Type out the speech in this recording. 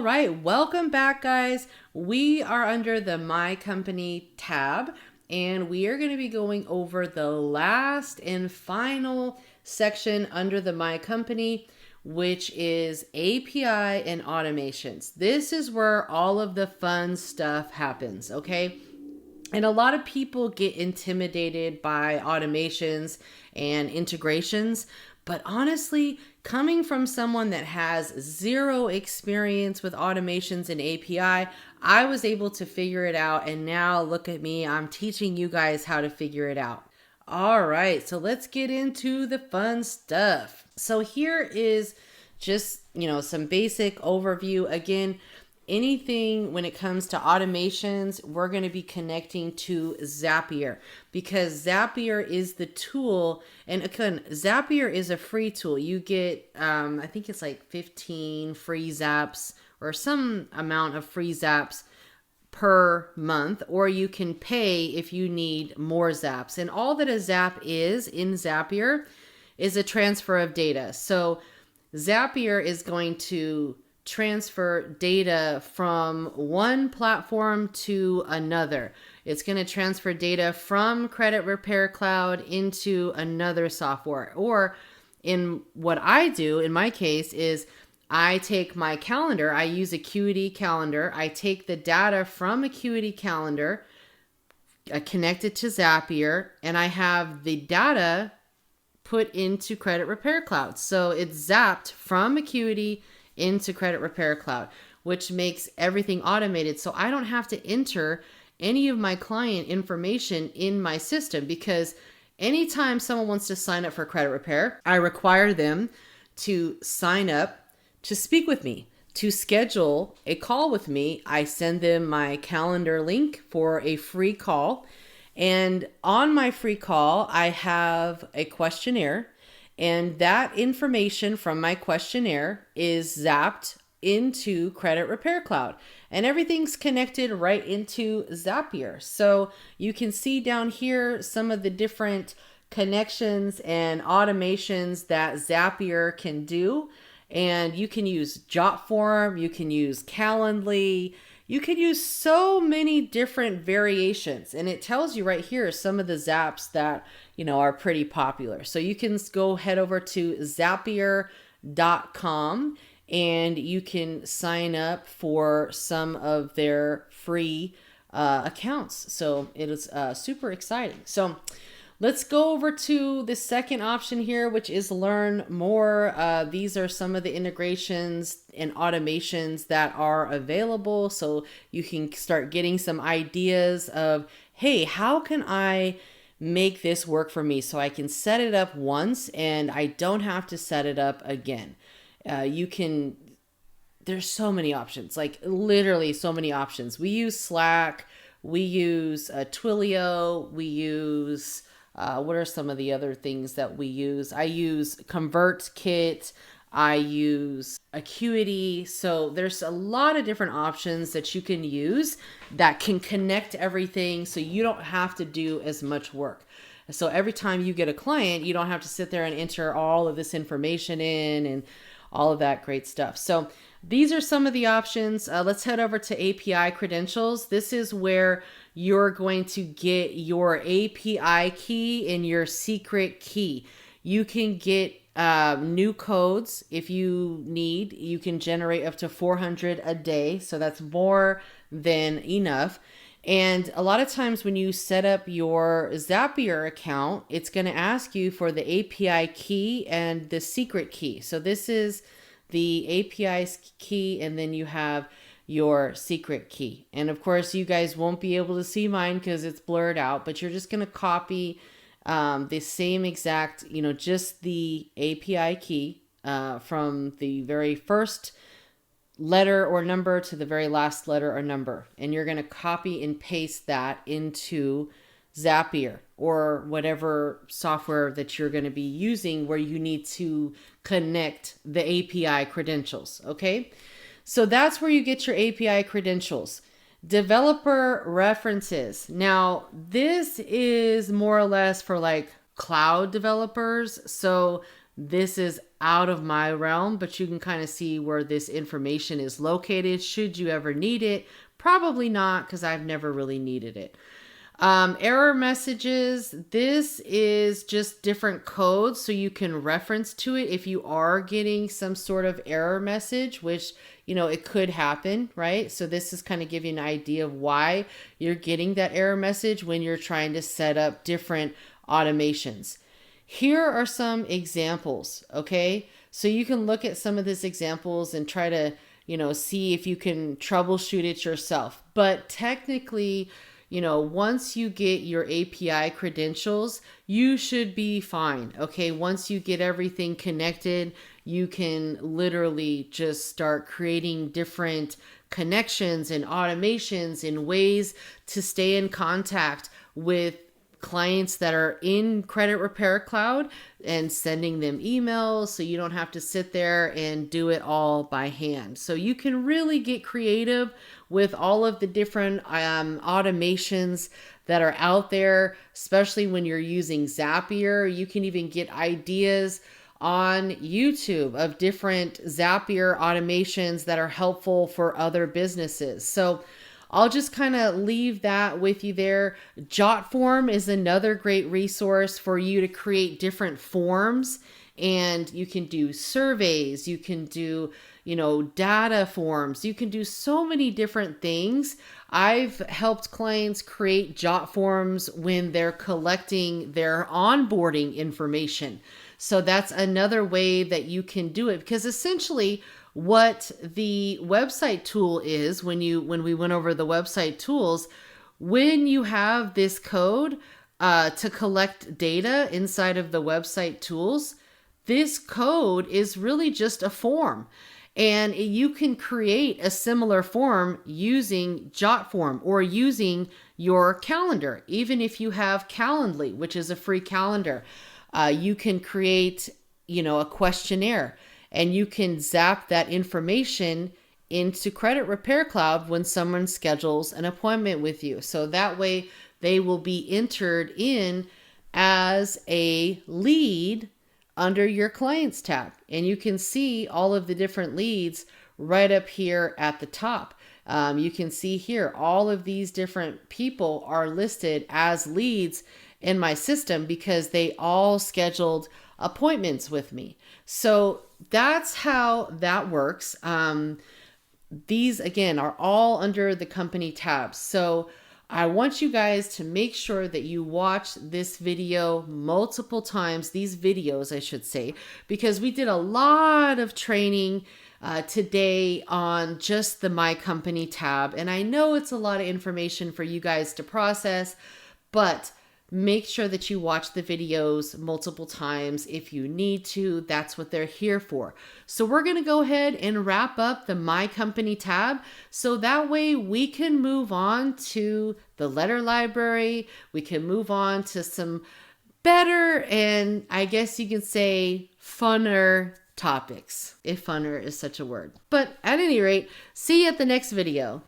right, welcome back, guys. We are under the My Company tab, and we are going to be going over the last and final section under the My Company, which is API and automations. This is where all of the fun stuff happens, okay? And a lot of people get intimidated by automations and integrations, but honestly, coming from someone that has zero experience with automations and API, I was able to figure it out. And now look at me, I'm teaching you guys how to figure it out. All right, so let's get into the fun stuff. So here is just, some basic overview. Again, anything when it comes to automations, we're going to be connecting to Zapier because Zapier is the tool. And again, Zapier is a free tool. You get, I think it's like 15 free zaps or some amount of free zaps per month, or you can pay if you need more zaps. And all that a zap is in Zapier is a transfer of data. So Zapier is going to transfer data from one platform to another. It's going to transfer data from Credit Repair Cloud into another software. Or in what I do, in my case, is I take my calendar, I use Acuity Calendar, I take the data from Acuity Calendar, connect it to Zapier, and I have the data put into Credit Repair Cloud. So it's zapped from Acuity into Credit Repair Cloud, which makes everything automated. So I don't have to enter any of my client information in my system, because anytime someone wants to sign up for credit repair, I require them to sign up to speak with me, to schedule a call with me. I send them my calendar link for a free call. And on my free call, I have a questionnaire. And that information from my questionnaire is zapped into Credit Repair Cloud. And everything's connected right into Zapier. So you can see down here some of the different connections and automations that Zapier can do. And you can use Jotform, you can use Calendly, you could use so many different variations. And it tells you right here some of the zaps that, are pretty popular. So you can head over to Zapier.com and you can sign up for some of their free accounts. So it is super exciting. So let's go over to the second option here, which is learn more. These are some of the integrations and automations that are available. So you can start getting some ideas of, hey, how can I make this work for me so I can set it up once and I don't have to set it up again. There's so many options, like literally so many options. We use Slack, we use Twilio, we use what are some of the other things that we use? I use ConvertKit. I use Acuity. So there's a lot of different options that you can use that can connect everything so you don't have to do as much work. So every time you get a client, you don't have to sit there and enter all of this information in and all of that great stuff. So these are some of the options. Let's head over to API credentials. This is where you're going to get your API key and your secret key. You can get new codes if you need. You can generate up to 400 a day. So that's more than enough. And a lot of times when you set up your Zapier account, it's going to ask you for the API key and the secret key. So this is the API key, and then you have your secret key. And of course, you guys won't be able to see mine because it's blurred out, but you're just going to copy the same exact, just the API key from the very first letter or number to the very last letter or number. And you're going to copy and paste that into Zapier or whatever software that you're going to be using where you need to connect the API credentials. Okay. So that's where you get your API credentials. Developer references. Now, this is more or less for like cloud developers. So this is out of my realm, but you can kind of see where this information is located should you ever need it. Probably not, because I've never really needed it. Error messages, this is just different codes, so you can reference to it if you are getting some sort of error message, which, you know, it could happen, right? So this is kind of give you an idea of why you're getting that error message when you're trying to set up different automations. Here are some examples, okay? So you can look at some of these examples and try to, you know, see if you can troubleshoot it yourself. But technically, you know, once you get your API credentials, you should be fine, okay? Once you get everything connected, you can literally just start creating different connections and automations and ways to stay in contact with clients that are in Credit Repair Cloud and sending them emails so you don't have to sit there and do it all by hand. So you can really get creative with all of the different automations that are out there, especially when you're using Zapier. You can even get ideas on YouTube of different Zapier automations that are helpful for other businesses. So I'll just kind of leave that with you there. JotForm is another great resource for you to create different forms, and you can do surveys, you can do, you know, data forms, you can do so many different things. I've helped clients create JotForms when they're collecting their onboarding information. So that's another way that you can do it, because essentially what the website tool is, when we went over the website tools, when you have this code to collect data inside of the website tools, this code is really just a form. And you can create a similar form using JotForm or using your calendar. Even if you have Calendly, which is a free calendar, you can create, you know, a questionnaire, and you can zap that information into Credit Repair Cloud when someone schedules an appointment with you. So that way they will be entered in as a lead under your clients tab. And you can see all of the different leads right up here at the top. You can see here, all of these different people are listed as leads in my system because they all scheduled appointments with me. So that's how that works. These, again, are all under the company tabs. So I want you guys to make sure that you watch this video multiple times, these videos, I should say, because we did a lot of training today on just the My Company tab. And I know it's a lot of information for you guys to process, but make sure that you watch the videos multiple times if you need to. That's what they're here for. So we're going to go ahead and wrap up the My Company tab, so that way we can move on to the letter library. We can move on to some better, and I guess you can say funner topics, if funner is such a word. But at any rate, see you at the next video.